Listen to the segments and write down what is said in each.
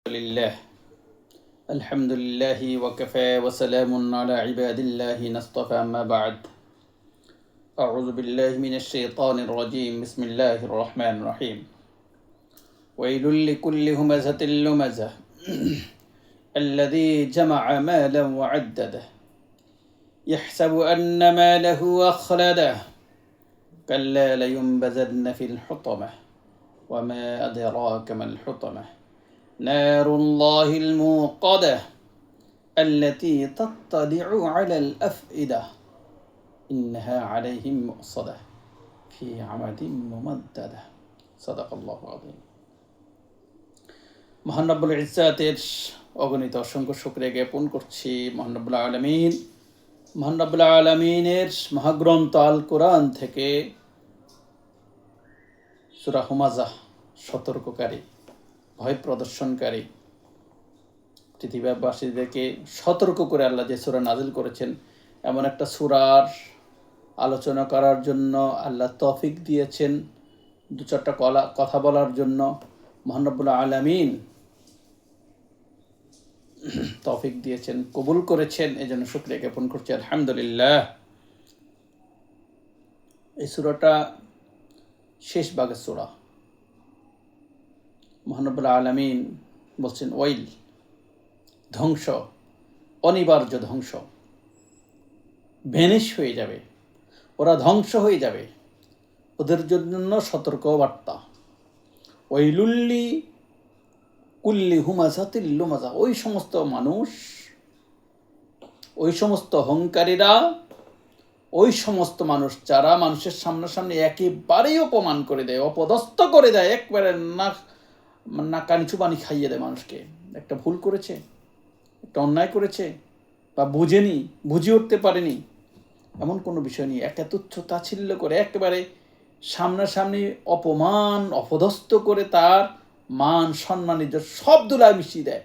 لله الحمد لله وكفى وسلام على عباد الله نصطفى أما بعد أعوذ بالله من الشيطان الرجيم بسم الله الرحمن الرحيم ويل لكل همزة لمزة الذي جمع مالا وعدده يحسب أن ماله أخلده كلا لينبذن في الحطمة وما أدراك ما الحطمة نار الله الموقدة التي تطلع على الأفئدة إنها عليهم مؤصدة في عمد ممددة صدق الله العظيم মহান রব্বুল ইজ্জাতের অগণিত অসংখ্য শুকরিয়া জ্ঞাপন করছি মহান রব্বুল আলামিন মহান রব্বুল আলামিনের মহাগ্রন্থ আল কোরআন থেকে সূরা হুমাযাহ সতর্ককারী ভয় প্রদর্শনকারী পৃথিবীবাসীদেরকে সতর্ক করে আল্লাহ যে সূরা নাজিল করেছেন এমন একটা সূরার আলোচনা করার জন্য আল্লাহ তৌফিক দিয়েছেন দু চারটা কথা বলার জন্য মহান রব্বুল আলামিন তৌফিক দিয়েছেন কবুল করেছেন এজন্য শুকরিয়া জ্ঞাপন করছি আলহামদুলিল্লাহ। এই সূরাটা শেষ ভাগের সূরা। মহান রব্বুল আলামিন বলছেন ওয়াইল, ধ্বংস, অনিবার্য ধ্বংস, ভ্যানিশ হয়ে যাবে, ওরা ধ্বংস হয়ে যাবে, ওদের জন্য সতর্ক বার্তা। ওয়াইলুল্লি কুল্লি হুমাযাতিল লুমাযা, ওই সমস্ত মানুষ, ওই সমস্ত অহংকারীরা, ওই সমস্ত মানুষ যারা মানুষের সামনাসামনি একেবারেই অপমান করে দেয়, অপদস্থ করে দেয়, একবারে না কানিচু পানি খাইয়ে দেয় মানুষকে। একটা ভুল করেছে, একটা অন্যায় করেছে, বা বুঝে উঠতে পারেনি, এমন কোনো বিষয় নেই, একটা তুচ্ছ তাচ্ছিল্য করে একেবারে সামনাসামনি অপমান অপদস্থ করে তার মান সম্মান ইজ্জত সব ধুলায় মিশিয়ে দেয়।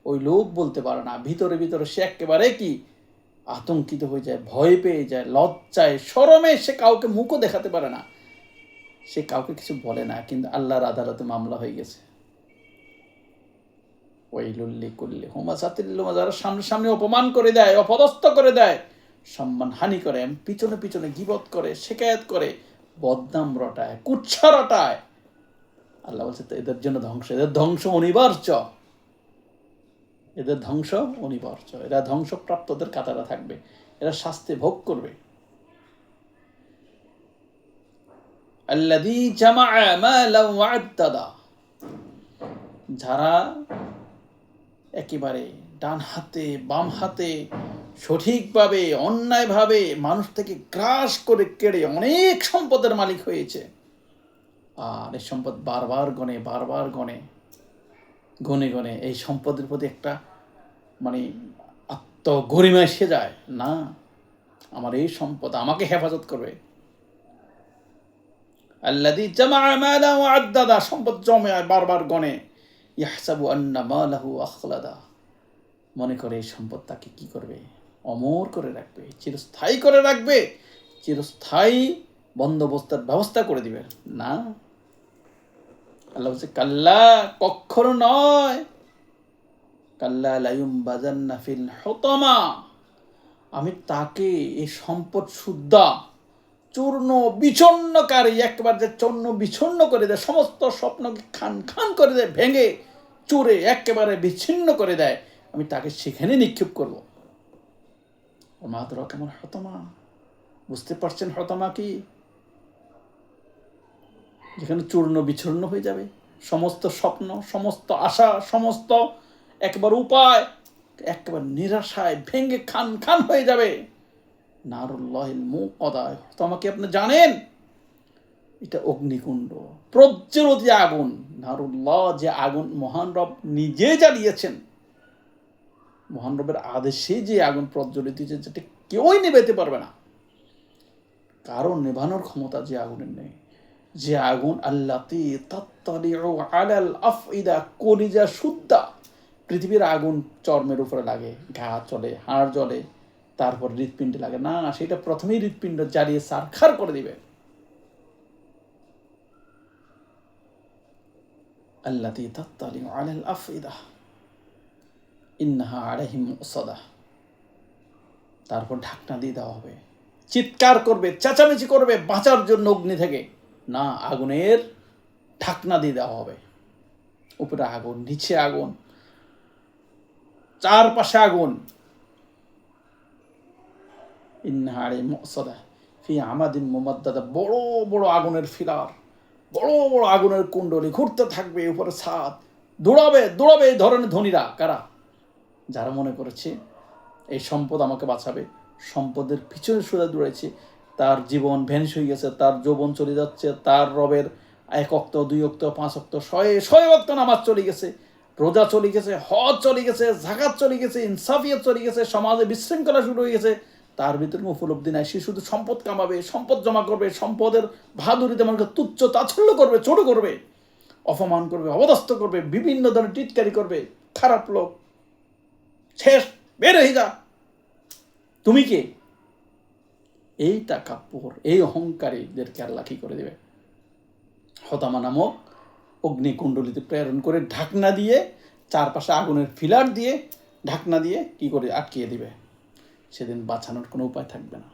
ওই লোক বলতে পারে না, ভিতরে ভিতরে সে একেবারে কি আতঙ্কিত হয়ে যায়, ভয় পেয়ে যায়, লজ্জায় শরমে সে কাউকে মুখও দেখাতে পারে না, সে কাউকে কিছু বলে না, কিন্তু আল্লাহর আদালতে মামলা হয়ে গেছে। ওয়াইলুল্লি কুল্লি হুমাযাতিল লুমাযা, যারা সামনে অপমান করে দেয়, অপদস্থ করে দেয়, সম্মান হানি করে, পিছনে পিছনে গীবত করে, শিকায়াত করে, বদনাম রটায়, কুচ্ছা রটায়, আল্লাহ বলছে এদের জন্য ধ্বংস, এদের ধ্বংস অনিবার্য, এদের ধ্বংস অনিবার্য, এরা ধ্বংসপ্রাপ্তদের কাতারে থাকবে, এরা শাস্তি ভোগ করবে। আল্লাযী জামাআ মালান ওয়া আদ্দাদা, যারা একেবারে ডান হাতে বাম হাতে সঠিকভাবে অন্যায়ভাবে মানুষ থেকে গ্রাস করে কেড়ে অনেক সম্পদের মালিক হয়েছে, আর এই সম্পদ বারবার গনে এই সম্পদের প্রতি একটা আত্মগরিমা এসে যায়, না আমার এই সম্পদ আমাকে হেফাজত করবে। আল্লাযী জামাআ মালান ওয়া আদ্দাদা, সম্পদ জমে বারবার গনে, ইয়াহসাবু আন্না মালাহু আখলাদা, মনে করে এই সম্পদ তাকে কি করবে, অমর করে রাখবে, চিরস্থায়ী করে রাখবে, চিরস্থায়ী বন্দোবস্তের ব্যবস্থা করে দিবে। না, আল্লাহ বলছে কাল্লা, কখনো নয়, কাল্লা লায়ুমবাযান্না ফিল হুতামা, আমি তাকে এই সম্পদ সুদ্ধা চূর্ণ বিচূর্ণকারী, একবার যে চূর্ণ বিচূর্ণ করে দেয়, সমস্ত স্বপ্নকে খান খান করে দেয়, ভেঙে চুরে একেবারে বিচ্ছিন্ন করে দেয়, আমি তাকে সেখানে নিক্ষেপ করব। ওমা আদরাকা মাল হুতামা, বুঝতে পারছেন হুতামা কি? যেখানে চূর্ণ বিচূর্ণ হয়ে যাবে সমস্ত স্বপ্ন, সমস্ত আশা, সমস্ত একবার উপায় একবার নিরাশায় ভেঙে খান খান হয়ে যাবে। নারুল্লাহিল মুকাদা, হুতামা কি আপনি জানেন? এটা অগ্নিকুণ্ড, প্রজ্বলিত আগুন। নারুল্লাহ, যে আগুন মহান রব নিজে জ্বালিয়েছেন, মহান রবের আদেশে যে আগুন প্রজ্বলিত হয়েছে, যেটা কেউই নেভাতে পারবে না, কারণ নেভানোর ক্ষমতা যে আগুনের নেই, যে আগুন আল্লাতী তাত্তালিউ আলাল আফইদা, কলিজা সুদ্ধা, পৃথিবীর আগুন চর্মের উপরে লাগে, ঘা চলে, হাড় জ্বলে, তারপর হৃৎপিণ্ডে লাগে না, সেটা প্রথমেই হৃৎপিণ্ড জ্বালিয়ে সারখার করে দিবে। আল্লাতী তাত্তালিউ আলাল আফইদা, ইন্নাহা আলাইহিম মুসাদা, তারপর ঢাকনা দিয়ে দেওয়া হবে। চিৎকার করবে, চেঁচামেচি করবে বাঁচার জন্য অগ্নি থেকে, না, আগুনের ঢাকনা দিয়ে দেওয়া হবে। উপরে আগুন, নিচে আগুন, চারপাশে আগুন। ইন্নাহা আলাইহিম মুসাদা ফি আমাদিন মুমাদ্দাদা, বড় বড় আগুনের ফিলার, বড় বড় আগুনের কুণ্ডলী ঘুরতে থাকবে উপরে ছাদ। দৌড়াবে দৌড়াবে এই ধরনের ধনীরা কারা? যারা মনে করেছে এই সম্পদ আমাকে বাঁচাবে, সম্পদের পিছনে সোজা দৌড়াইছে, তার জীবন ভ্যানিশ হয়ে গেছে, তার যৌবন চলে যাচ্ছে, তার রবের 1 ওয়াক্ত 2 ওয়াক্ত 5 ওয়াক্ত 100 ওয়াক্ত নামাজ চলে গেছে, রোজা চলে গেছে, হজ চলে গেছে, যাকাত চলে গেছে, ইনসাফিয়ত চলে গেছে, সমাজে বিশৃঙ্খলা শুরু হয়ে গেছে, তার ভিতরে উপলব্ধি নাই। সে শুধু সম্পদ কামাবে, সম্পদ জমা করবে, সম্পদের বাহাদুরিতে মানুষকে তুচ্ছ তাচ্ছল্য করবে, ছোট করবে, অপমান করবে, অবদস্থ করবে, বিভিন্ন ধরনের টিটকারি করবে। খারাপ লোক, শেষ, বের হয়ে যা, তুমি কে? এই তাকাব্বুর, এই অহংকারীদেরকে আল্লাহ কি করে দেবে? হতামা নামক অগ্নিকুণ্ডলিতে প্রেরণ করে ঢাকনা দিয়ে, চারপাশে আগুনের ফিলার দিয়ে ঢাকনা দিয়ে কি করে আটকিয়ে দিবে। সেদিন বাঁচানোর কোনো উপায় থাকবে না।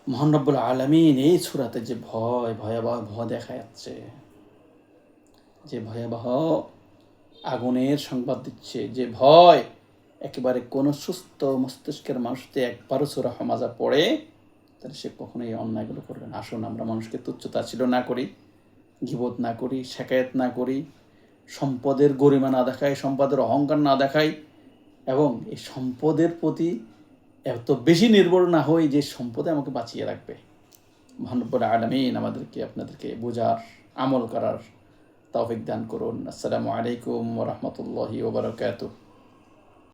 মহান রব্বুল আলামিন এই সূরাতে যে ভয়াবহ দেখা যাচ্ছে, যে ভয়াবহ আগুনের সংবাদ দিচ্ছে, যে ভয় একেবারে কোনো সুস্থ মস্তিষ্কের মানুষতে একবারও সূরা হামাযা পড়ে, তাহলে সে কখনোই অন্যায়গুলো করবে না। আসুন আমরা মানুষকে তুচ্ছতাচ্ছিল্য না করি, গীবত না করি, শেকায়েত না করি, সম্পদের গরিমা না দেখাই, সম্পদের অহংকার না দেখাই, এবং এই সম্পদের প্রতি এত বেশি নির্ভর না হই যে সম্পদে আমাকে বাঁচিয়ে রাখবে। মহান রব্বুল আলামিন আমাদেরকে আপনাদেরকে বোঝার, আমল করার তৌফিক দান করুন। আসসালামু আলাইকুম ওয়া রাহমাতুল্লাহি ওয়া বারাকাতুহু।